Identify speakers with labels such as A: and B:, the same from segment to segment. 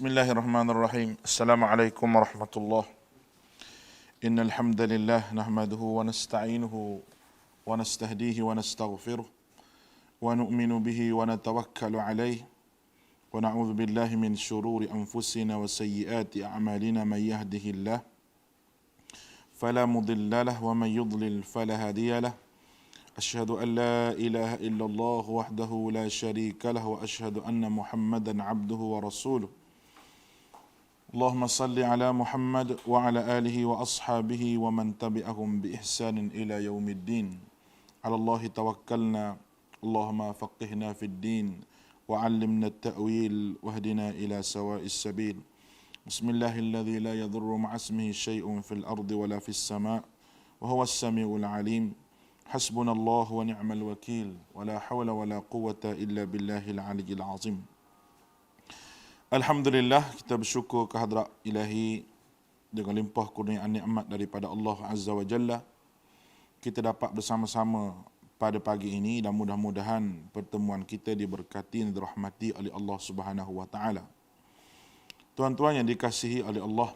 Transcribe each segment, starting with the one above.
A: Bismillahirrahmanirrahim. Assalamualaikum warahmatullahi. Innal hamdalillah nahmaduhu wa nasta'inuhu wa nastahdihi wa nastaghfiruh wa nu'minu bihi wa natawakkalu alayhi wa na'udzu billahi min shururi anfusina wa sayyiati a'malina man yahdihillah fala mudilla lahu wa man yudlil fala hadiya lahu. Asyhadu an la ilaha illallah wahdahu la syarika lahu wa asyhadu anna Muhammadan abduhu wa rasuluh. Allahumma salli ala Muhammad wa ala alihi wa ashabihi wa man tabi'ahum bi ihsanin ila yaumiddin. Ala Allahi tawakkalna, Allahumma faqihna fid din wa 'allimna at-ta'wil wahdina ila sawa'is sabil. Bismillahilladzi la yadurru ma'a ismihi syai'un fil ardi wa la fis sama' wa huwas samiul 'alim. Hasbunallahu wa ni'mal wakil wa la hawla wa la quwwata illa billahil 'aliyyil 'azim. Alhamdulillah, kita bersyukur kehadrat Ilahi dengan limpah kurniaan nikmat daripada Allah Azza wa Jalla. Kita dapat bersama-sama pada pagi ini dan mudah-mudahan pertemuan kita diberkati dan dirahmati oleh Allah Subhanahu wa taala. Tuan-tuan yang dikasihi oleh Allah,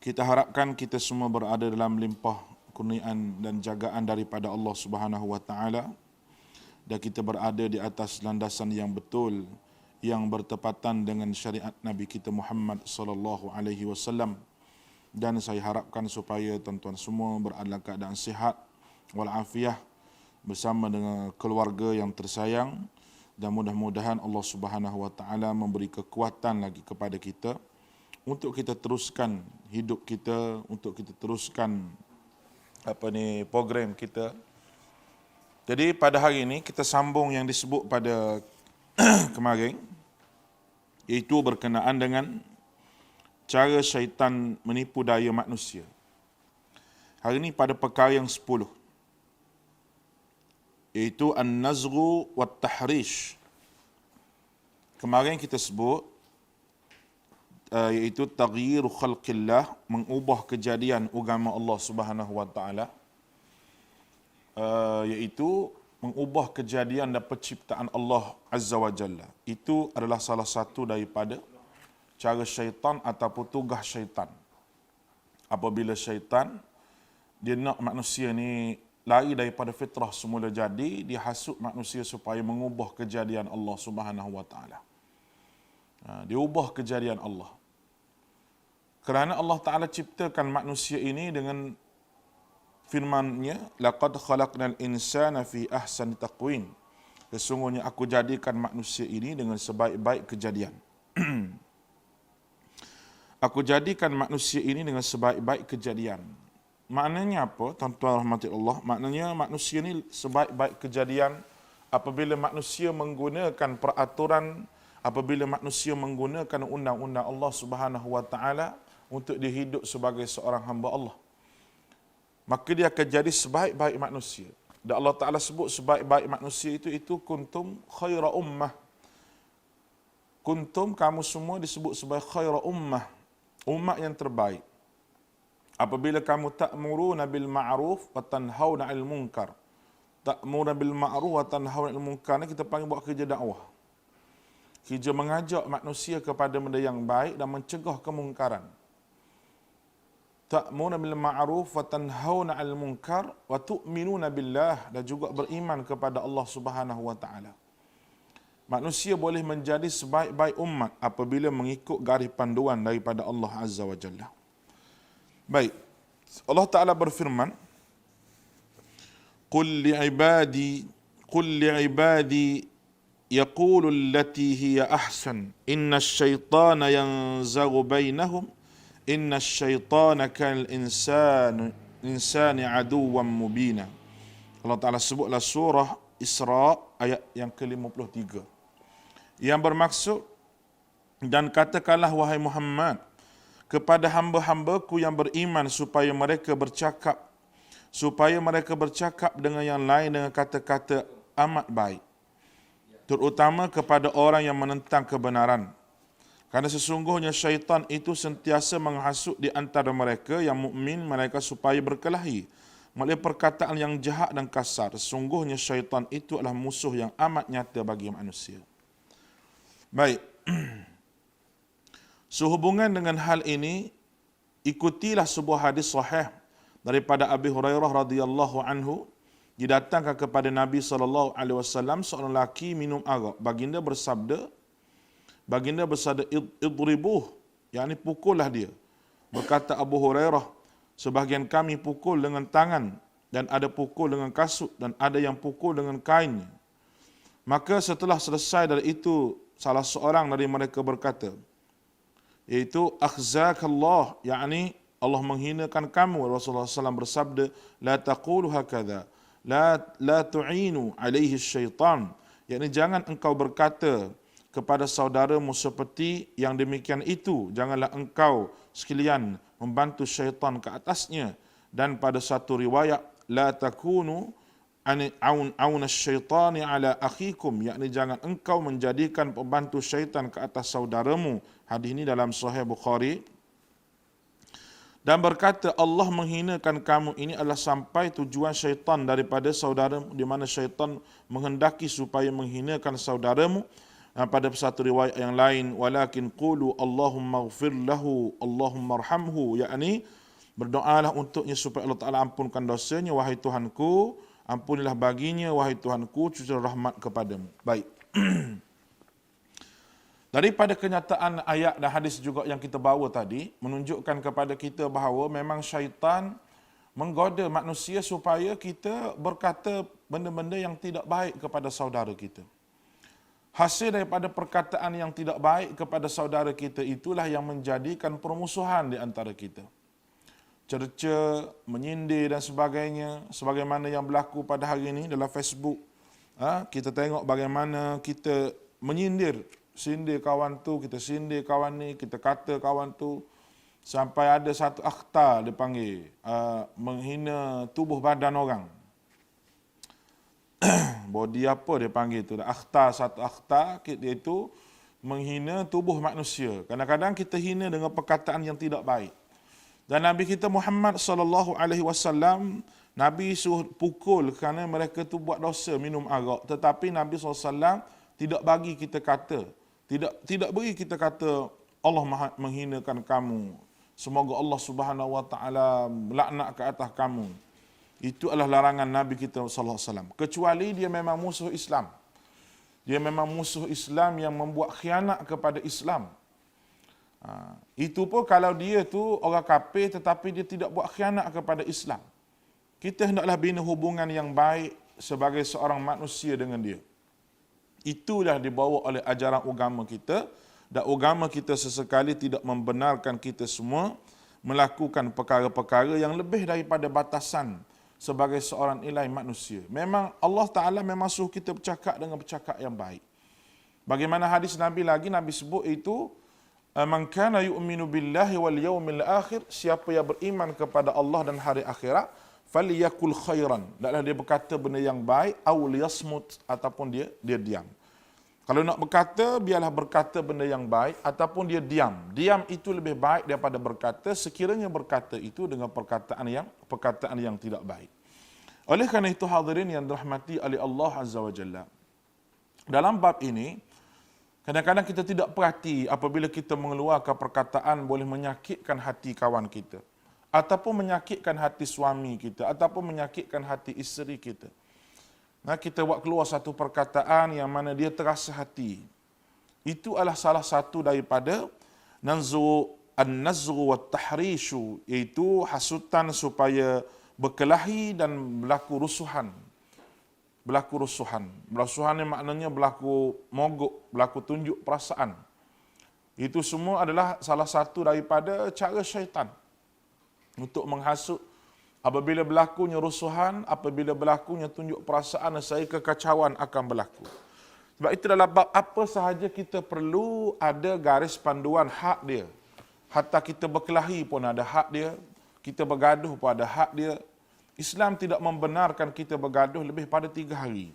A: kita harapkan kita semua berada dalam limpah kurniaan dan jagaan daripada Allah Subhanahu wa taala dan kita berada di atas landasan yang betul yang bertepatan dengan syariat Nabi kita Muhammad sallallahu alaihi wasallam, dan saya harapkan supaya tuan-tuan semua berada dalam keadaan sihat walafiat bersama dengan keluarga yang tersayang, dan mudah-mudahan Allah Subhanahu wa taala memberi kekuatan lagi kepada kita untuk kita teruskan hidup kita, untuk kita teruskan program kita. Jadi pada hari ini kita sambung yang disebut pada kemarin, iaitu berkenaan dengan cara syaitan menipu daya manusia. Hari ini pada perkara yang 10, iaitu an-nazghu wat tahrish. Kemarin kita sebut iaitu taghyiru khalqillah, mengubah kejadian agama Allah Subhanahu wa taala, iaitu mengubah kejadian dan penciptaan Allah Azza wa Jalla. Itu adalah salah satu daripada cara syaitan ataupun tugas syaitan. Apabila syaitan dia nak manusia ni lari daripada fitrah semula jadi, dia hasut manusia supaya mengubah kejadian Allah Subhanahu wa taala. Dia ubah kejadian Allah. Kerana Allah Taala ciptakan manusia ini dengan firman-Nya, laqad khalaqnal insana fi ahsani taqwim. Sesungguhnya aku jadikan manusia ini dengan sebaik-baik kejadian. Aku jadikan manusia ini dengan sebaik-baik kejadian. Maknanya apa? Tuan-tuan rahmati Allah, maknanya manusia ini sebaik-baik kejadian apabila manusia menggunakan peraturan, apabila manusia menggunakan undang-undang Allah Subhanahu wa taala untuk dia hidup sebagai seorang hamba Allah, maka dia akan jadi sebaik-baik manusia. Dan Allah Ta'ala sebut sebaik-baik manusia itu kuntum khaira ummah. Kuntum, kamu semua disebut sebagai khaira ummah, umat yang terbaik. Apabila kamu ta'muruna bil ma'ruf wa tanhauna 'anil munkar. Ta'muruna bil ma'ruf wa tanhauna 'anil munkar ni kita panggil buat kerja dakwah. Kerja mengajak manusia kepada benda yang baik dan mencegah kemungkaran. Ta'muruna bil ma'ruf wa tanhauna 'anil munkar wa tu'minuna billah, dan juga beriman kepada Allah Subhanahu wa taala. Manusia boleh menjadi sebaik-baik umat apabila mengikut garis panduan daripada Allah Azza wa Jalla. Baik. Allah Taala berfirman, qul li'ibadi yaqulu allati hiya ahsan innash syaitana yanzaghu bainahum innash syaitana kal insani aduwwan mubina. Allah Ta'ala sebutlah surah Isra ayat yang ke-53, yang bermaksud, dan katakanlah wahai Muhammad kepada hamba-hambaku yang beriman supaya mereka bercakap dengan yang lain dengan kata-kata amat baik, terutama kepada orang yang menentang kebenaran. Kerana sesungguhnya syaitan itu sentiasa menghasut di antara mereka yang mukmin mereka supaya berkelahi melalui perkataan yang jahat dan kasar. Sesungguhnya syaitan itu adalah musuh yang amat nyata bagi manusia. Baik. Sehubungan dengan hal ini, ikutilah sebuah hadis sahih daripada Abi Hurairah radhiyallahu anhu, didatangkan kepada Nabi SAW seorang lelaki minum arak. Baginda bersabda idribuh, yakni pukullah dia. Berkata Abu Hurairah, sebahagian kami pukul dengan tangan, dan ada pukul dengan kasut, dan ada yang pukul dengan kain. Maka setelah selesai dari itu, salah seorang dari mereka berkata, iaitu akhzakallah, yakni Allah menghinakan kamu. Rasulullah SAW bersabda, la taqulu hakadha, la tu'inu alaihi syaitan, yakni jangan engkau berkata kepada saudaramu seperti yang demikian itu, janganlah engkau sekalian membantu syaitan ke atasnya. Dan pada satu riwayat, la takunu auna syaitani ala akhikum, yakni jangan engkau menjadikan pembantu syaitan ke atas saudaramu. Hadis ini dalam Sahih Bukhari. Dan berkata Allah menghinakan kamu ini adalah sampai tujuan syaitan daripada saudaramu, di mana syaitan menghendaki supaya menghinakan saudaramu. Pada satu riwayat yang lain, walakin qulu Allahumma ighfir lahu Allahumma arhamhu, yakni berdoalah untuknya supaya Allah Ta'ala ampunkan dosanya. Wahai Tuhanku, ampunilah baginya. Wahai Tuhanku, curahkan rahmat kepadamu. Baik. Daripada kenyataan ayat dan hadis juga yang kita bawa tadi, menunjukkan kepada kita bahawa memang syaitan menggoda manusia supaya kita berkata benda-benda yang tidak baik kepada saudara kita. Hasil daripada perkataan yang tidak baik kepada saudara kita itulah yang menjadikan permusuhan di antara kita. Cerca, menyindir dan sebagainya, sebagaimana yang berlaku pada hari ini dalam Facebook. Kita tengok bagaimana kita menyindir, sindir kawan tu, kita sindir kawan ni, kita kata kawan tu, sampai ada satu akhta dipanggil, menghina tubuh badan orang. Body apa dia panggil tu? Satu akhta, iaitu menghina tubuh manusia. Kadang-kadang kita hina dengan perkataan yang tidak baik. Dan Nabi kita Muhammad SAW, Nabi suruh pukul kerana mereka tu buat dosa minum arak. Tetapi Nabi SAW tidak bagi kita kata, tidak beri kita kata Allah menghinakan kamu, semoga Allah Subhanahu Wa Taala melaknat ke atas kamu. Itu adalah larangan Nabi kita SAW. Kecuali dia memang musuh Islam. Dia memang musuh Islam yang membuat khianat kepada Islam. Itu pun kalau dia tu orang kafir tetapi dia tidak buat khianat kepada Islam. Kita hendaklah bina hubungan yang baik sebagai seorang manusia dengan dia. Itulah dibawa oleh ajaran agama kita. Dan agama kita sesekali tidak membenarkan kita semua melakukan perkara-perkara yang lebih daripada batasan sebagai seorang ilai manusia. Memang Allah Ta'ala memang suruh kita bercakap dengan bercakap yang baik. Bagaimana hadis Nabi lagi, Nabi sebut itu, man kana yu'minu billahi wal yawmil akhir, siapa yang beriman kepada Allah dan hari akhirat, falyakul khairan, hendaklah dia berkata benda yang baik, aw liyasmut, ataupun dia diam. Kalau nak berkata, biarlah berkata benda yang baik, ataupun dia diam. Diam itu lebih baik daripada berkata, sekiranya berkata itu dengan perkataan yang tidak baik. Oleh kerana itu hadirin yang dirahmati oleh Allah Azza wa Jalla, dalam bab ini, kadang-kadang kita tidak perhati apabila kita mengeluarkan perkataan boleh menyakitkan hati kawan kita, ataupun menyakitkan hati suami kita, ataupun menyakitkan hati isteri kita. Kita buat keluar satu perkataan yang mana dia terasa hati. Itu adalah salah satu daripada an-nazru wa tahrishu, iaitu hasutan supaya berkelahi dan berlaku rusuhan. Rusuhan ni maknanya berlaku mogok, berlaku tunjuk perasaan. Itu semua adalah salah satu daripada cara syaitan untuk menghasut. Apabila berlakunya rusuhan, apabila berlakunya tunjuk perasaan, saya kekacauan akan berlaku. Sebab itu dalam bab apa sahaja kita perlu ada garis panduan hak dia. Hatta kita berkelahi pun ada hak dia, kita bergaduh pun ada hak dia. Islam tidak membenarkan kita bergaduh lebih pada 3 hari.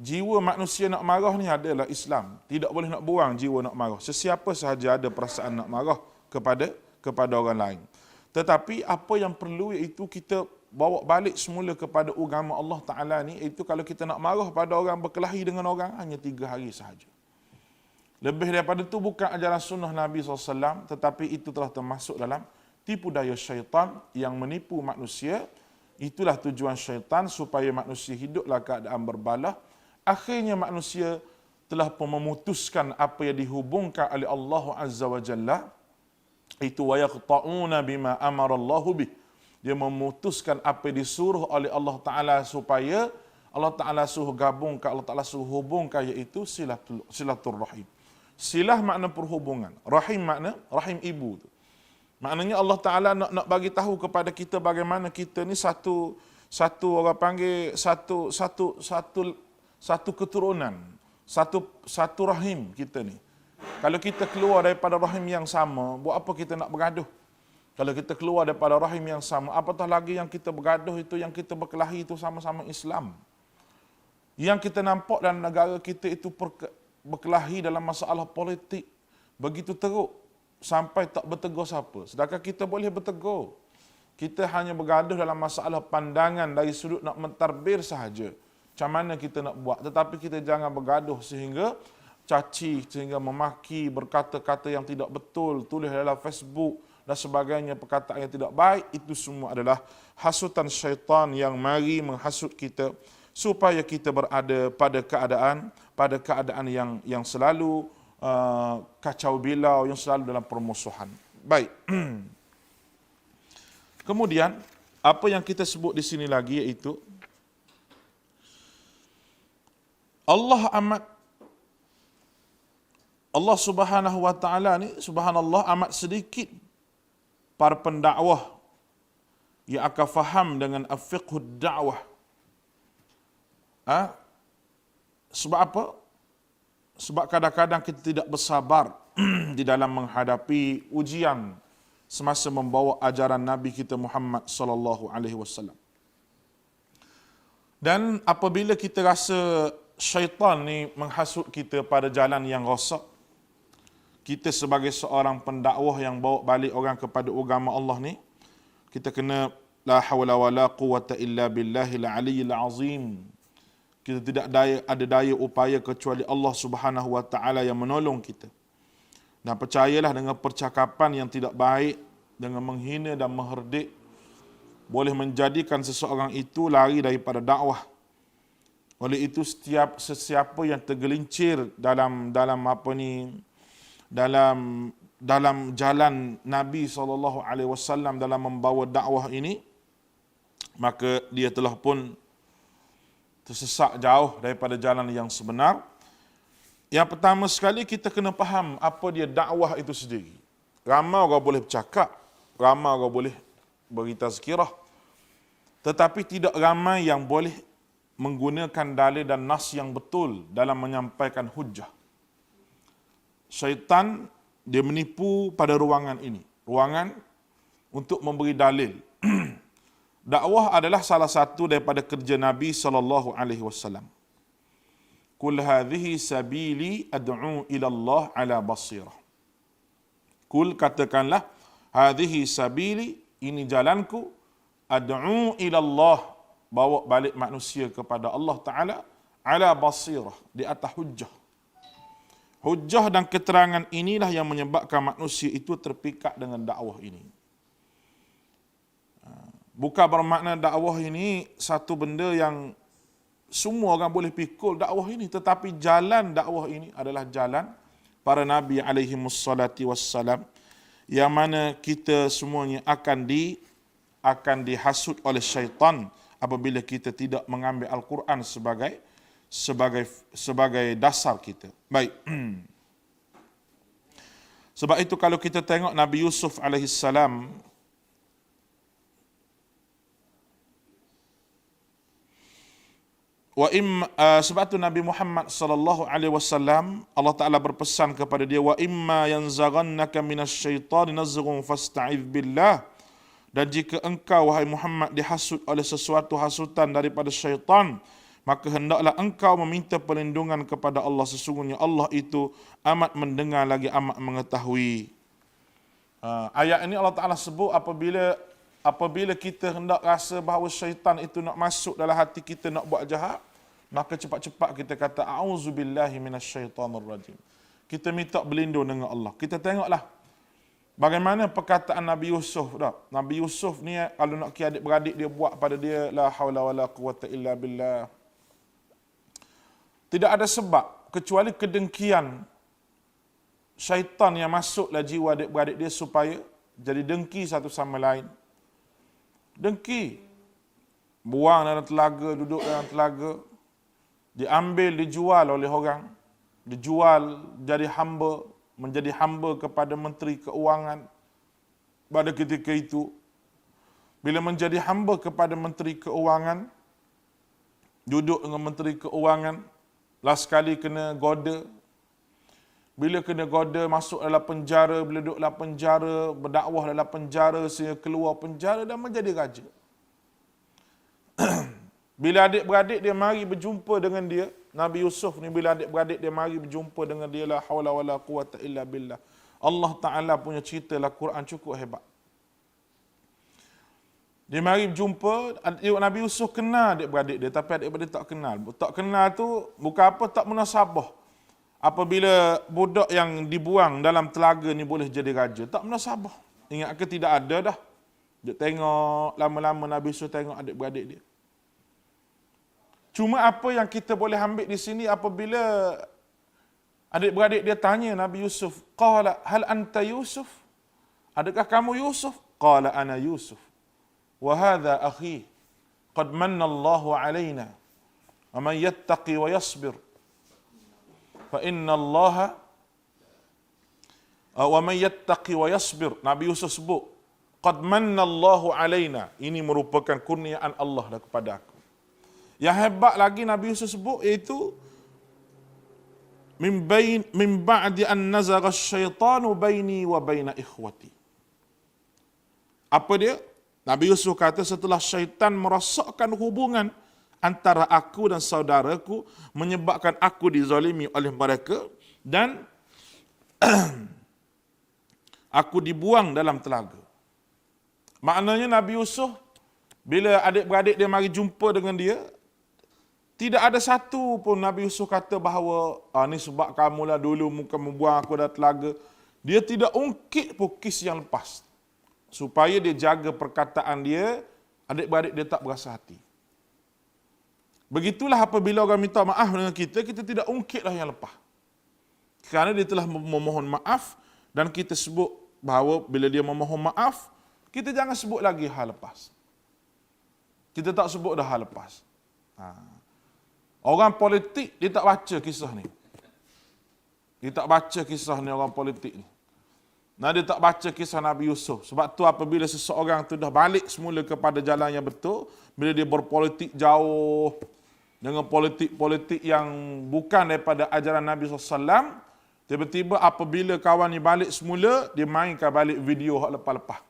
A: Jiwa manusia nak marah ni adalah Islam. Tidak boleh nak buang jiwa nak marah. Sesiapa sahaja ada perasaan nak marah kepada orang lain. Tetapi apa yang perlu iaitu kita bawa balik semula kepada agama Allah Ta'ala ni, iaitu kalau kita nak marah pada orang, berkelahi dengan orang, hanya 3 hari sahaja. Lebih daripada itu bukan ajaran sunnah Nabi SAW, tetapi itu telah termasuk dalam tipu daya syaitan yang menipu manusia. Itulah tujuan syaitan, supaya manusia hiduplah keadaan berbalah. Akhirnya manusia telah memutuskan apa yang dihubungkan oleh Allah Azza wa Jalla, itu wa yaqta'una bima amara Allah bih. Dia memutuskan apa yang disuruh oleh Allah Ta'ala, supaya Allah Ta'ala suruh gabungkan, Allah Ta'ala suruh hubungkan, iaitu silaturrahim. Silah makna perhubungan, rahim makna rahim ibu tu. Maknanya Allah Ta'ala nak bagi tahu kepada kita bagaimana kita ni satu orang panggil satu keturunan, satu rahim kita ni. Kalau kita keluar daripada rahim yang sama, buat apa kita nak bergaduh? Kalau kita keluar daripada rahim yang sama, apatah lagi yang kita bergaduh itu, yang kita berkelahi itu sama-sama Islam. Yang kita nampak dalam negara kita itu berkelahi dalam masalah politik begitu teruk sampai tak bertegur siapa. Sedangkan kita boleh bertegur. Kita hanya bergaduh dalam masalah pandangan dari sudut nak mentadbir sahaja. Macam mana kita nak buat. Tetapi kita jangan bergaduh sehingga caci, sehingga memaki, berkata-kata yang tidak betul, tulis dalam Facebook dan sebagainya, perkataan yang tidak baik. Itu semua adalah hasutan syaitan yang mari menghasut kita supaya kita berada pada keadaan yang selalu kacau bilau, yang selalu dalam permusuhan. Baik. Kemudian apa yang kita sebut di sini lagi, iaitu Allah Subhanahu wa taala ni, subhanallah, amat sedikit para pendakwah yang akan faham dengan fiqhud dakwah. Sebab apa? Sebab kadang-kadang kita tidak bersabar di dalam menghadapi ujian semasa membawa ajaran Nabi kita Muhammad sallallahu alaihi wasallam. Dan apabila kita rasa syaitan ni menghasut kita pada jalan yang rosak, kita sebagai seorang pendakwah yang bawa balik orang kepada agama Allah ni, kita kena la hawla wala quwata illa billahil aliyyil azim. Kita tidak ada daya upaya kecuali Allah Subhanahu wa taala yang menolong kita. Dan percayalah, dengan percakapan yang tidak baik, dengan menghina dan mengherdik, boleh menjadikan seseorang itu lari daripada dakwah. Oleh itu sesiapa yang tergelincir dalam jalan Nabi SAW dalam membawa dakwah ini, maka dia telah pun tersesat jauh daripada jalan yang sebenar. Yang pertama sekali, kita kena faham apa dia dakwah itu sendiri. Ramai orang boleh bercakap, ramai orang boleh beri tazkirah, tetapi tidak ramai yang boleh menggunakan dalil dan nas yang betul dalam menyampaikan hujah. Syaitan dia menipu pada ruangan ini, ruangan untuk memberi dalil. Dakwah adalah salah satu daripada kerja Nabi sallallahu alaihi wasallam. Kul hadhihi sabili ad'u ila Allah ala basirah. Kul, katakanlah, hadhihi sabili, ini jalanku, ad'u ila Allah, bawa balik manusia kepada Allah Ta'ala, ala basirah, di atas hujjah. Hujjah dan keterangan inilah yang menyebabkan manusia itu terpikat dengan dakwah ini. Bukan bermakna dakwah ini satu benda yang semua orang boleh pikul dakwah ini, tetapi jalan dakwah ini adalah jalan para Nabi alaihimussalati wassalam, yang mana kita semuanya akan dihasut oleh syaitan apabila kita tidak mengambil Al-Quran sebagai dasar kita. Baik. Sebab itu kalau kita tengok Nabi Yusuf alaihissalam, sebab itu Nabi Muhammad sallallahu alaihi wasallam, Allah Taala berpesan kepada dia, wa imma yanzaghannaka minasyaitani nazghun fasta'idz billah. Dan jika engkau wahai Muhammad dihasut oleh sesuatu hasutan daripada syaitan, maka hendaklah engkau meminta perlindungan kepada Allah. Sesungguhnya Allah itu amat mendengar lagi amat mengetahui. Ayat ini Allah Taala sebut apabila kita hendak rasa bahawa syaitan itu nak masuk dalam hati kita nak buat jahat, maka cepat-cepat kita kata a'udzubillahi minasyaitonirrajim. kita minta berlindung dengan Allah. Kita tengoklah bagaimana perkataan Nabi Yusuf dah. Nabi Yusuf ni kalau nak kira adik-beradik dia buat pada dia la haula wala quwata illa billah. Tidak ada sebab kecuali kedengkian syaitan yang masuklah jiwa adik-beradik dia supaya jadi dengki satu sama lain. Dengki. Buang dalam telaga, duduk dalam telaga. Diambil, dijual oleh orang. Dijual jadi hamba, menjadi hamba kepada Menteri Keuangan. Pada ketika itu, bila menjadi hamba kepada Menteri Keuangan, duduk dengan Menteri Keuangan, last sekali kena goda. Bila kena goda, masuk dalam penjara, bila duduk dalam penjara, berdakwah dalam penjara, sehingga keluar penjara dan menjadi raja. Bila adik-beradik dia mari berjumpa dengan dia, Nabi Yusuf ni bila adik-beradik dia mari berjumpa dengan dia, la haula wala quwata illa billah. Allah Ta'ala punya cerita dalam Quran cukup hebat. Dia mari berjumpa, Nabi Yusuf kenal adik-beradik dia, tapi adik-beradik tak kenal. Tak kenal tu bukan apa, tak munasabah. Apabila budak yang dibuang dalam telaga ni boleh jadi raja, tak munasabah. Ingat ke tidak ada dah. Dia tengok, lama-lama Nabi Yusuf tengok adik-beradik dia. Cuma apa yang kita boleh ambil di sini apabila adik-beradik dia tanya Nabi Yusuf, qala hal anta Yusuf? Adakah kamu Yusuf? Qala ana Yusuf. Wa hadha akhi. Qad manna Allahu alaina. Wa man yattaqi wa yasbir. Fa inna Allaha wa man yattaqi wa yasbir. Nabi Yusuf sebut, qad manna Allahu alaina. Ini merupakan kurniaan Allah kepada aku. Yang hebat lagi Nabi Yusuf sebut iaitu min ba'di an nazagha asyaitanu baini wa baina ikhwati. Apa dia? Nabi Yusuf kata setelah syaitan merosakkan hubungan antara aku dan saudaraku, menyebabkan aku dizalimi oleh mereka dan aku dibuang dalam telaga. Maknanya Nabi Yusuf bila adik-beradik dia mari jumpa dengan dia, tidak ada satu pun Nabi Yusuf kata bahawa ni sebab kamulah dulu muka membuang aku dalam telaga. Dia tidak ungkit pun kes yang lepas. Supaya dia jaga perkataan dia, adik-beradik dia tak berasa hati. Begitulah apabila orang minta maaf dengan kita, kita tidak ungkitlah yang lepas. Kerana dia telah memohon maaf dan kita sebut bahawa bila dia memohon maaf, kita jangan sebut lagi hal lepas. Kita tak sebut dah hal lepas. Orang politik, dia tak baca kisah ni. Dia tak baca kisah ni orang politik ni. Nah, dia tak baca kisah Nabi Yusuf. Sebab tu apabila seseorang tu dah balik semula kepada jalan yang betul, bila dia berpolitik jauh, dengan politik-politik yang bukan daripada ajaran Nabi SAW, tiba-tiba apabila kawan ni balik semula, dia mainkan balik video hak lepas-lepas.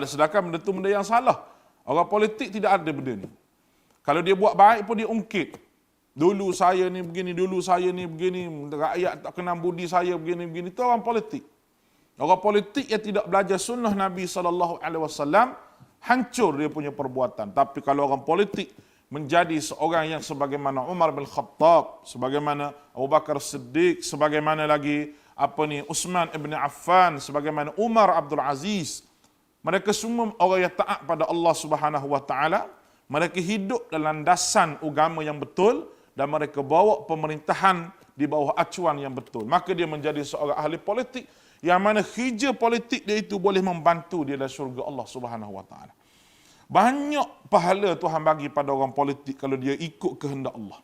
A: Sedangkan benda tu benda yang salah. Orang politik tidak ada benda ni. Kalau dia buat baik pun dia ungkit. Dulu saya ni begini, dulu saya ni begini, rakyat tak kenal budi saya begini-begini. Itu orang politik. Orang politik yang tidak belajar sunnah Nabi SAW, hancur dia punya perbuatan. Tapi kalau orang politik menjadi seorang yang sebagaimana Umar bin Khattab, sebagaimana Abu Bakar Siddiq, sebagaimana lagi Uthman ibn Affan, sebagaimana Umar Abdul Aziz, mereka semua orang yang taat pada Allah Subhanahu wa taala, mereka hidup dalam landasan agama yang betul dan mereka bawa pemerintahan di bawah acuan yang betul. Maka dia menjadi seorang ahli politik yang mana kerja politik dia itu boleh membantu dia dalam syurga Allah Subhanahu wa taala. Banyak pahala Tuhan bagi pada orang politik kalau dia ikut kehendak Allah.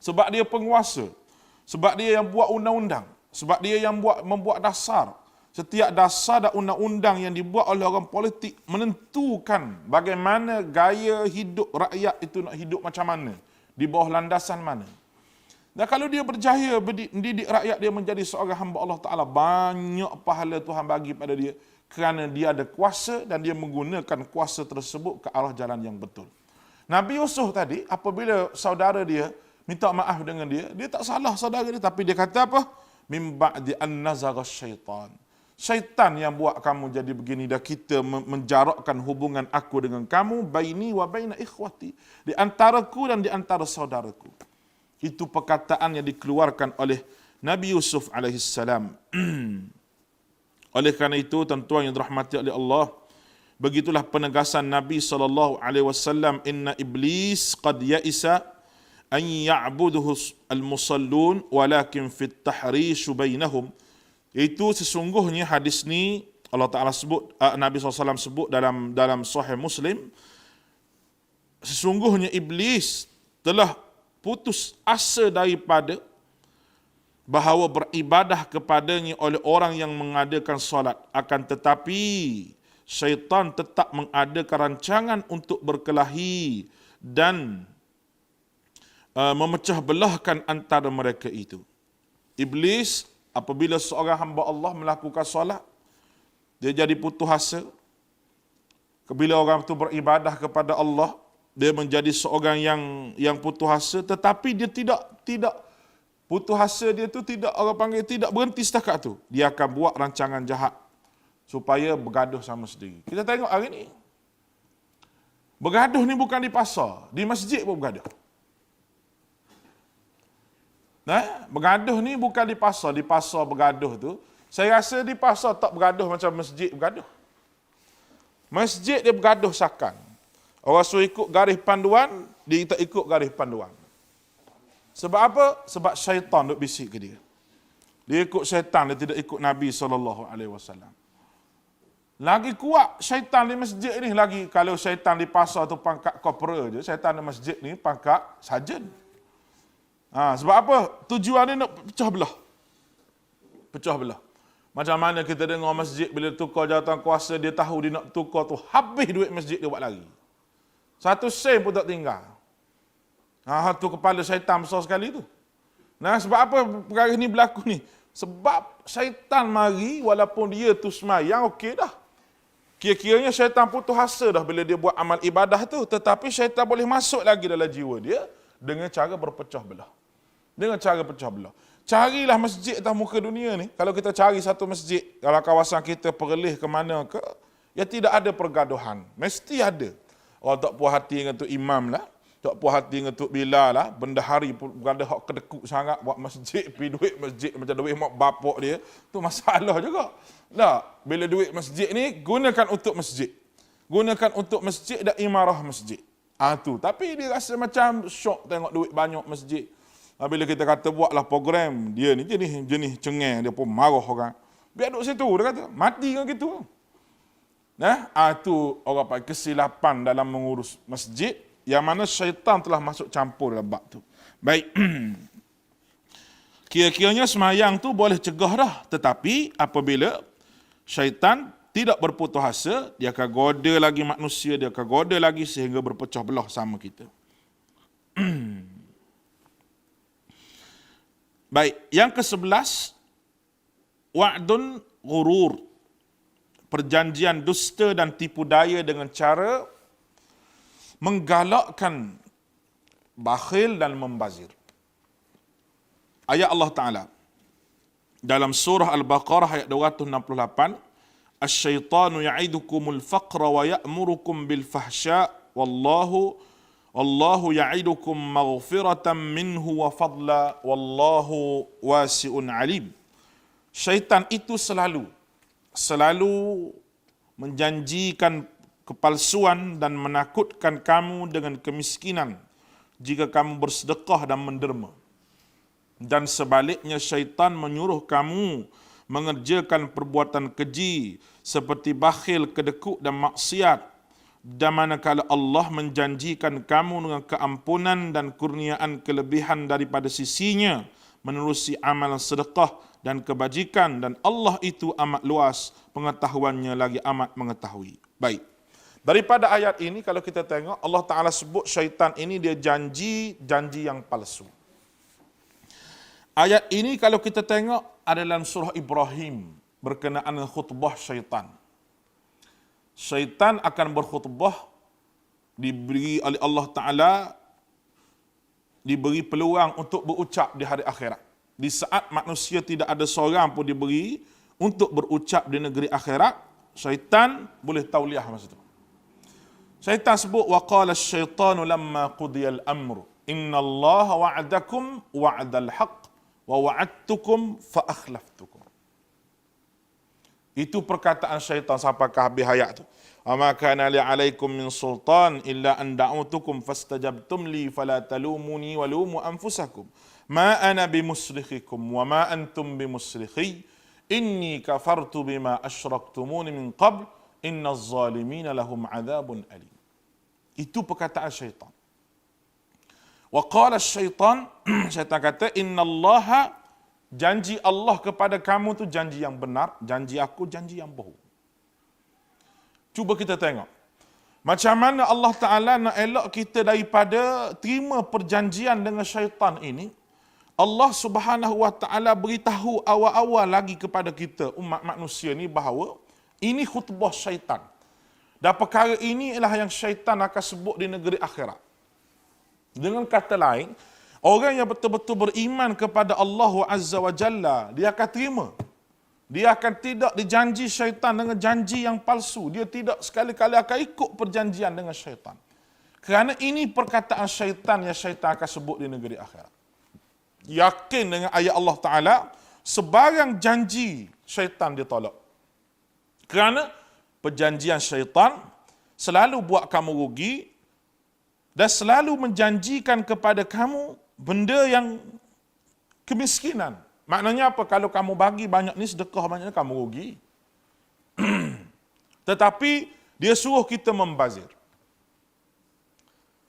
A: Sebab dia penguasa, sebab dia yang buat undang-undang, sebab dia yang membuat dasar. Setiap dasar dan undang-undang yang dibuat oleh orang politik menentukan bagaimana gaya hidup rakyat itu nak hidup macam mana, di bawah landasan mana. Dan kalau dia berjaya mendidik rakyat dia menjadi seorang hamba Allah Ta'ala, banyak pahala Tuhan bagi pada dia kerana dia ada kuasa dan dia menggunakan kuasa tersebut ke arah jalan yang betul. Nabi Yusuf tadi, apabila saudara dia minta maaf dengan dia, dia tak salah saudara dia, tapi dia kata apa? Min ba'di an nazagha syaitan. Syaitan yang buat kamu jadi begini dan kita menjarakkan hubungan aku dengan kamu, baini wa baina ikhwati, di antaraku dan di antara saudaraku. Itu perkataan yang dikeluarkan oleh Nabi Yusuf alaihissalam. Oleh kerana itu, tuan-tuan yang dirahmati oleh Allah, begitulah penegasan Nabi SAW, inna iblis qad ya'isa an ya'buduhu al-musallun walakin fit tahrishu bainahum. Itu sesungguhnya hadis ni Allah Ta'ala sebut, Nabi SAW sebut dalam Sahih Muslim, sesungguhnya iblis telah putus asa daripada bahawa beribadah kepadanya oleh orang yang mengadakan solat. Akan tetapi syaitan tetap mengadakan rancangan untuk berkelahi dan memecah belahkan antara mereka itu. Iblis apabila seorang hamba Allah melakukan solat, dia jadi putus asa. Bila orang itu beribadah kepada Allah, dia menjadi seorang yang putus asa, tetapi dia tidak putus asa dia tu tidak, orang panggil, tidak berhenti setakat tu. Dia akan buat rancangan jahat supaya bergaduh sama sendiri. Kita tengok hari ni, bergaduh ni bukan di pasar, di masjid pun bergaduh. Bergaduh ni bukan di pasar bergaduh tu. Saya rasa di pasar tak bergaduh macam masjid bergaduh. Masjid dia bergaduh sakan. Orang suruh ikut garis panduan, dia tak ikut garis panduan. Sebab apa? Sebab syaitan duk bisik ke dia. Dia ikut syaitan, dia tidak ikut Nabi SAW. Lagi kuat syaitan di masjid ni, lagi kalau syaitan di pasar tu pangkat korporal je, syaitan di masjid ni pangkat sarjan. Sebab apa? Tujuan dia nak pecah belah. Pecah belah. Macam mana kita dengar masjid bila tukar jawatan kuasa, dia tahu dia nak tukar tu, habis duit masjid dia buat lagi. 1 sen pun tak tinggal. Tu kepala syaitan besar sekali tu. Sebab apa perkara ni berlaku ni? Sebab syaitan mari, walaupun dia tu semayang, okey dah. Kira-kiranya syaitan putus asa dah bila dia buat amal ibadah tu. Tetapi syaitan boleh masuk lagi dalam jiwa dia dengan cara berpecah belah. Dengan cara pecah belah. Carilah masjid atas muka dunia ni. Kalau kita cari satu masjid, kalau kawasan kita perlih ke mana ke, ya tidak ada pergaduhan. Mesti ada. Orang tak puas hati dengan tu imam lah. Tak puas hati dengan Tok Bilal lah, bendahari pun berada hak kedekut sangat buat masjid, pergi duit masjid macam duit mak bapak dia, tu masalah juga. Tak, bila duit masjid ni, gunakan untuk masjid. Gunakan untuk masjid dan imarah masjid. Tapi dia rasa macam syok tengok duit banyak masjid. Bila kita kata buatlah program, dia ni jenis cengeng, dia pun marah orang. Biar duduk situ, dia kata, mati kan gitu. Tu orang panggil kesilapan dalam mengurus masjid, yang mana syaitan telah masuk campur dalam bab tu. Baik. Kira-kiranya semayang tu boleh cegah dah. Tetapi apabila syaitan tidak berputus asa, dia akan goda lagi manusia, dia akan goda lagi sehingga berpecah belah sama kita. Baik. Yang ke-11, wa'dun ghurur. Perjanjian dusta dan tipu daya dengan cara menggalakkan bakhil dan membazir. Ayat Allah Ta'ala dalam surah Al-Baqarah ayat 268, Asy-syaitanu ya'idukumul faqra wa ya'murukum bil fahsya wallahu ya'idukum maghfiratan minhu wa fadla wallahu wasi'un alim. Syaitan itu selalu menjanjikan kepalsuan dan menakutkan kamu dengan kemiskinan jika kamu bersedekah dan menderma. Dan sebaliknya syaitan menyuruh kamu mengerjakan perbuatan keji seperti bakhil, kedekut dan maksiat. Dan manakala Allah menjanjikan kamu dengan keampunan dan kurniaan kelebihan daripada sisinya menerusi amalan sedekah dan kebajikan, dan Allah itu amat luas pengetahuannya lagi amat mengetahui. Baik. Daripada ayat ini kalau kita tengok, Allah Ta'ala sebut syaitan ini dia janji yang palsu. Ayat ini kalau kita tengok ada dalam surah Ibrahim berkenaan dengan khutbah syaitan. Syaitan akan berkhutbah, diberi oleh Allah Ta'ala, diberi peluang untuk berucap di hari akhirat. Di saat manusia tidak ada seorang pun diberi untuk berucap di negeri akhirat, syaitan boleh tauliah masa itu. Syaitan sebut, wa qala asy-syaitanu lamma qudiyal amru. innallaha wa'adakum wa'dal haqq wa wa'adtukum fa akhlaftukum. Itu perkataan syaitan sampai ke habis ayat tu. Ama kana li alaikum min sultan illa an da'utukum fastajabtum li fala talumuni wa lumu anfusakum. Ma ana bimusrikhikum wa ma antum bimusrikhi. Inni kafartu bima asyraktumuni min qabl. Inna az-zalimina lahum adzabun alim. Itu perkataan syaitan. Wa qala syaitan, syaitan kata, innallaha, janji Allah kepada kamu tu janji yang benar, janji aku janji yang bohong. Cuba kita tengok. Macam mana Allah Ta'ala nak elok kita daripada terima perjanjian dengan syaitan ini. Allah Subhanahu Wa Ta'ala beritahu awal-awal lagi kepada kita, umat manusia ni, bahawa ini khutbah syaitan. Dan perkara ini ialah yang syaitan akan sebut di negeri akhirat. Dengan kata lain, orang yang betul-betul beriman kepada Allah Azza wa Jalla, dia akan terima. Dia akan tidak dijanji syaitan dengan janji yang palsu. Dia tidak sekali-kali akan ikut perjanjian dengan syaitan. Kerana ini perkataan syaitan yang syaitan akan sebut di negeri akhirat. Yakin dengan ayat Allah Ta'ala, sebarang janji syaitan ditolak. Kerana perjanjian syaitan selalu buat kamu rugi dan selalu menjanjikan kepada kamu benda yang kemiskinan. Maknanya apa? Kalau kamu bagi banyak ni, sedekah banyak ni, kamu rugi. Tetapi dia suruh kita membazir.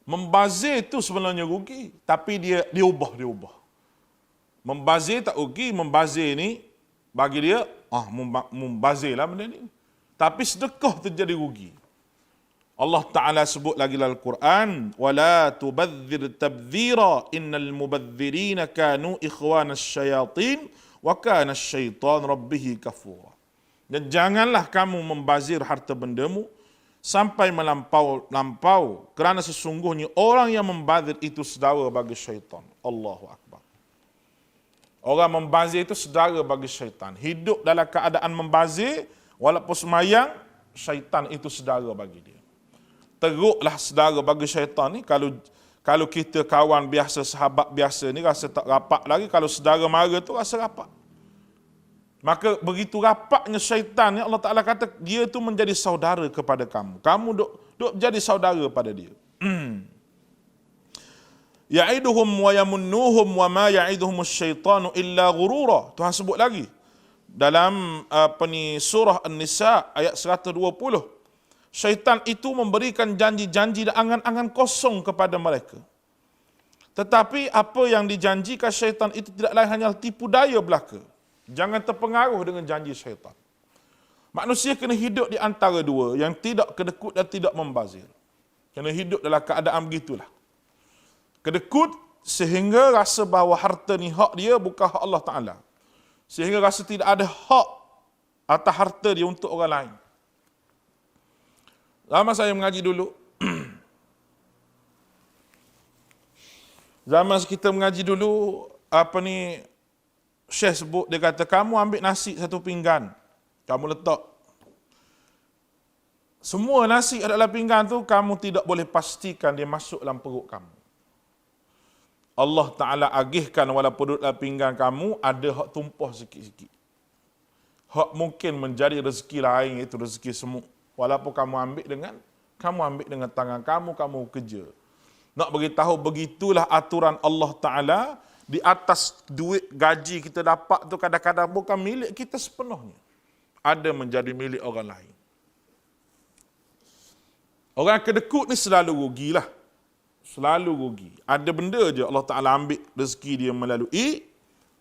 A: Membazir itu sebenarnya rugi, tapi dia ubah. Membazir tak rugi, membazir ni bagi dia, membazirlah benda ni. Tapi sedekah tu jadi rugi. Allah Ta'ala sebut lagi dalam Al-Quran, وَلَا تُبَذِّرْ تَبْذِيرًا إِنَّ الْمُبَذِّرِينَ كَانُوا إِخْوَانَ الشَّيَاطِينَ وَكَانَ الشَّيْطَانُ رَبِّهِ كَفُورًا. Dan janganlah kamu membazir harta bendamu sampai melampau, kerana sesungguhnya orang yang membazir itu saudara bagi syaitan. Allahu Akbar. Orang membazir itu saudara bagi syaitan. Hidup dalam keadaan membazir, walaupun semayang, syaitan itu saudara bagi dia. Teruklah saudara bagi syaitan ni. Kalau kita kawan biasa, sahabat biasa ni rasa tak rapat lagi, kalau saudara mara tu rasa rapat. Maka begitu rapatnya syaitan ni, Allah Ta'ala kata dia tu menjadi saudara kepada kamu. Kamu duk jadi saudara pada dia. Ya'iduhum wa yamunnuhum wa ma ya'iduhum asyaitanu illa ghurura. Tuhan sebut lagi dalam surah An-Nisa ayat 120. Syaitan itu memberikan janji-janji dan angan-angan kosong kepada mereka. Tetapi apa yang dijanjikan syaitan itu tidak lain hanya tipu daya belaka. Jangan terpengaruh dengan janji syaitan. Manusia kena hidup di antara dua, yang tidak kedekut dan tidak membazir. Kena hidup dalam keadaan begitulah. Kedekut sehingga rasa bahawa harta ni hak dia, bukan hak Allah Ta'ala. Sehingga rasa tidak ada hak atas harta dia untuk orang lain. Zaman saya mengaji dulu, zaman kita mengaji dulu, Syekh sebut, dia kata, kamu ambil nasi satu pinggan, kamu letak. Semua nasi adalah pinggan tu, kamu tidak boleh pastikan dia masuk dalam perut kamu. Allah Ta'ala agihkan walaupun duduk dalam pinggan kamu, ada hak tumpah sikit-sikit. Hak mungkin menjadi rezeki lain, iaitu rezeki semut. Walaupun kamu ambil dengan tangan kamu kerja. Nak beritahu begitulah aturan Allah Ta'ala. Di atas duit gaji kita dapat tu kadang-kadang bukan milik kita sepenuhnya. Ada menjadi milik orang lain. Orang kedekut ni selalu rugilah. Selalu rugi. Ada benda je Allah Ta'ala ambil rezeki dia melalui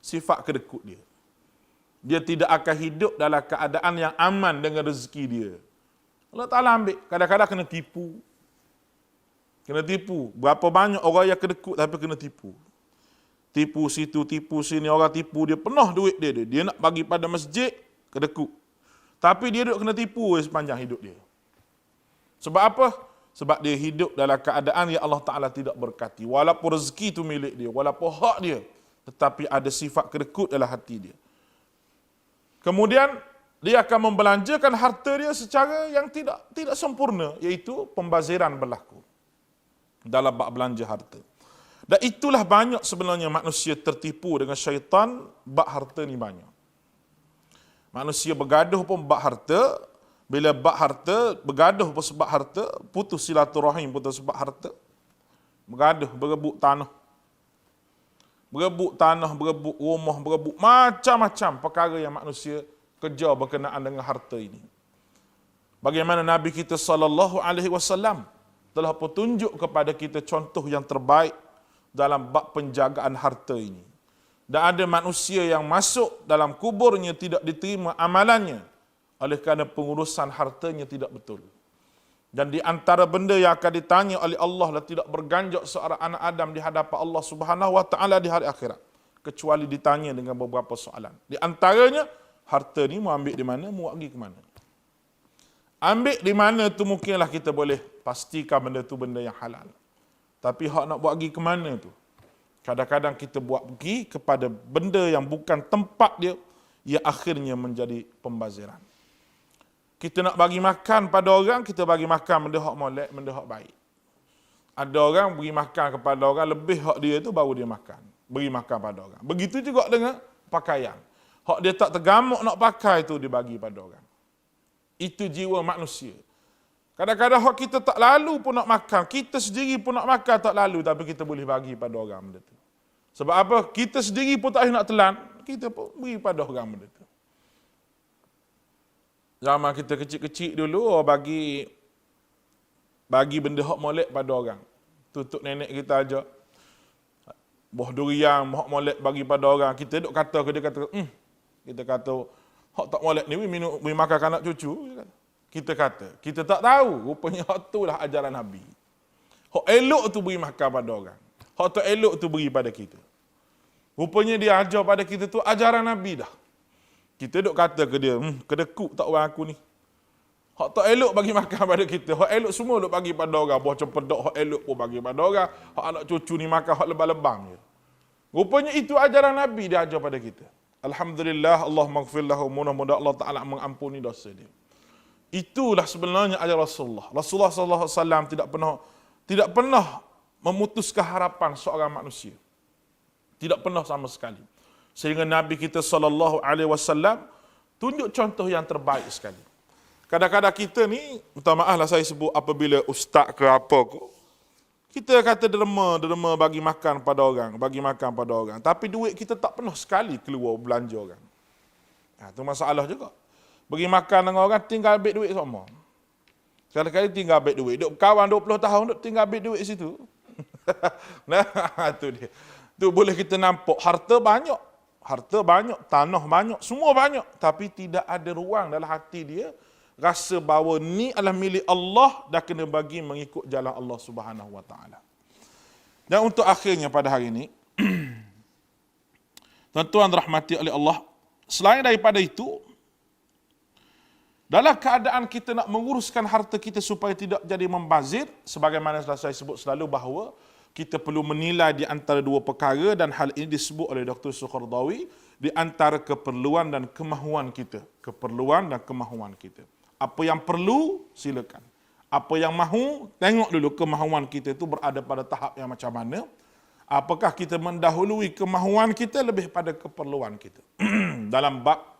A: sifat kedekut dia. Dia tidak akan hidup dalam keadaan yang aman dengan rezeki dia. Allah Ta'ala ambil. Kadang-kadang kena tipu. Kena tipu. Berapa banyak orang yang kedekut tapi kena tipu. Tipu situ, tipu sini. Orang tipu dia penuh duit dia. Dia nak bagi pada masjid, kedekut. Tapi dia duduk kena tipu sepanjang hidup dia. Sebab apa? Sebab dia hidup dalam keadaan yang Allah Ta'ala tidak berkati. Walaupun rezeki itu milik dia, walaupun hak dia, tetapi ada sifat kedekut dalam hati dia. Kemudian, dia akan membelanjakan harta dia secara yang tidak sempurna, iaitu pembaziran berlaku dalam bab belanja harta. Dan itulah banyak sebenarnya manusia tertipu dengan syaitan, bab harta ni banyak. Manusia bergaduh pun bab harta, bila bab harta, bergaduh pun sebab harta, putus silaturahim pun sebab harta. Bergaduh, berebut tanah. Berebut tanah, berebut rumah, berebut macam-macam perkara yang manusia kerja berkenaan dengan harta ini. Bagaimana Nabi kita SAW telah petunjuk kepada kita contoh yang terbaik dalam bab penjagaan harta ini. Dan ada manusia yang masuk dalam kuburnya tidak diterima amalannya oleh kerana pengurusan hartanya tidak betul. Dan di antara benda yang akan ditanya oleh Allah adalah tidak berganjak seorang anak Adam di hadapan Allah Subhanahu wa taala di hari akhirat kecuali ditanya dengan beberapa soalan. Di antaranya, harta ni mau ambil di mana, mau pergi ke mana. Ambil di mana tu mungkinlah kita boleh pastikan benda tu benda yang halal. Tapi hak nak buat pergi ke mana tu? Kadang-kadang kita buat pergi kepada benda yang bukan tempat dia, yang akhirnya menjadi pembaziran. Kita nak bagi makan pada orang, kita bagi makan benda hak molek, benda hak baik. Ada orang beri makan kepada orang, lebih hak dia tu baru dia makan. Beri makan pada orang. Begitu juga dengan pakaian. Hak dia tak tergamuk nak pakai tu dia bagi pada orang. Itu jiwa manusia. Kadang-kadang hak kita tak lalu pun nak makan, kita sendiri pun nak makan tak lalu, tapi kita boleh bagi pada orang benda tu. Sebab apa? Kita sendiri pun tak boleh nak telan, kita pun beri pada orang benda tu. Zaman kita kecil-kecil dulu, bagi benda hak molek pada orang. Tutup nenek kita aja. Buah durian, hak molek bagi pada orang. Kita duk kata ke dia kata, kita kata, hak tak molek ni, minum, makan anak cucu. Kita kata, kita tak tahu. Rupanya hak tu lah ajaran Nabi. Hak elok tu beri makan pada orang. Hak tak elok tu beri pada kita. Rupanya dia ajar pada kita tu ajaran Nabi dah. Kita duk kata ke dia, kedekut tak orang aku ni. Hak tak elok bagi makan pada kita. Hak elok semua duk bagi pada orang. Buah cempedak hak elok pun bagi pada orang. Hak anak cucu ni makan hak lebam-lebam je. Rupanya itu ajaran Nabi dia ajar pada kita. Alhamdulillah, Allah maghfir lahu, mudah-mudahan Allah Ta'ala mengampuni dosa dia. Itulah sebenarnya ajaran Rasulullah. Rasulullah SAW tidak pernah memutuskan harapan seorang manusia. Tidak pernah sama sekali. Sehingga Nabi kita SAW tunjuk contoh yang terbaik sekali. Kadang-kadang kita ni, minta maaf lah saya sebut apabila ustaz ke apa ko, kita kata derma bagi makan pada orang, tapi duit kita tak pernah sekali keluar belanja orang. Itu masalah juga. Bagi makan dengan orang, tinggal ambil duit semua. Sekali-kali tinggal ambil duit. Duk kawan 20 tahun, duk tinggal ambil duit situ. Nah, itu dia. Tu boleh kita nampak harta banyak, tanah banyak, semua banyak. Tapi tidak ada ruang dalam hati dia rasa bahawa ni adalah milik Allah dah kena bagi mengikut jalan Allah Subhanahu Wa Taala. Dan untuk akhirnya pada hari ini, tuan-tuan rahmati oleh Allah, selain daripada itu, dalam keadaan kita nak menguruskan harta kita supaya tidak jadi membazir, sebagaimana saya sebut selalu bahawa kita perlu menilai di antara dua perkara dan hal ini disebut oleh Dr. Sukhardawi di antara keperluan dan kemahuan kita. Keperluan dan kemahuan kita. Apa yang perlu, silakan. Apa yang mahu, tengok dulu kemahuan kita itu berada pada tahap yang macam mana. Apakah kita mendahului kemahuan kita lebih pada keperluan kita. Dalam bab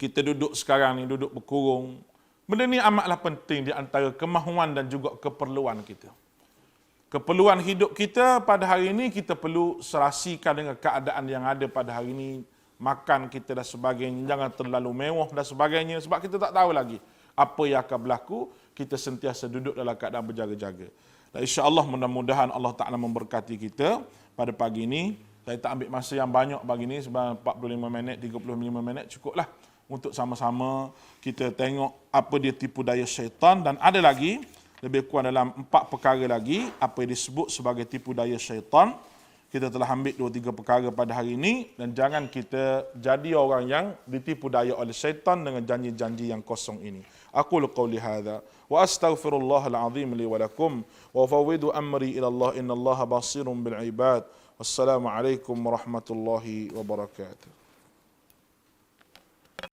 A: kita duduk sekarang ni, duduk berkurung. Benda ni amatlah penting di antara kemahuan dan juga keperluan kita. Keperluan hidup kita pada hari ini, kita perlu serasikan dengan keadaan yang ada pada hari ini. Makan kita dan sebagainya, jangan terlalu mewah dan sebagainya. Sebab kita tak tahu lagi apa yang akan berlaku. Kita sentiasa duduk dalam keadaan berjaga-jaga. Dan insya-Allah mudah-mudahan Allah Ta'ala memberkati kita pada pagi ini. Saya tak ambil masa yang banyak pagi ini, sebab 45 minit, 35 minit cukuplah. Untuk sama-sama kita tengok apa dia tipu daya syaitan. Dan ada lagi, lebih kurang dalam 4 perkara lagi, apa yang disebut sebagai tipu daya syaitan. Kita telah ambil 2-3 perkara pada hari ini. Dan jangan kita jadi orang yang ditipu daya oleh syaitan dengan janji-janji yang kosong ini. Aqulu qawli hadha wa astaghfirullahal azim li wa lakum wa fawwidu amri ila Allah innallaha basirun bil ibad. Wassalamu alaikum warahmatullahi wabarakatuh.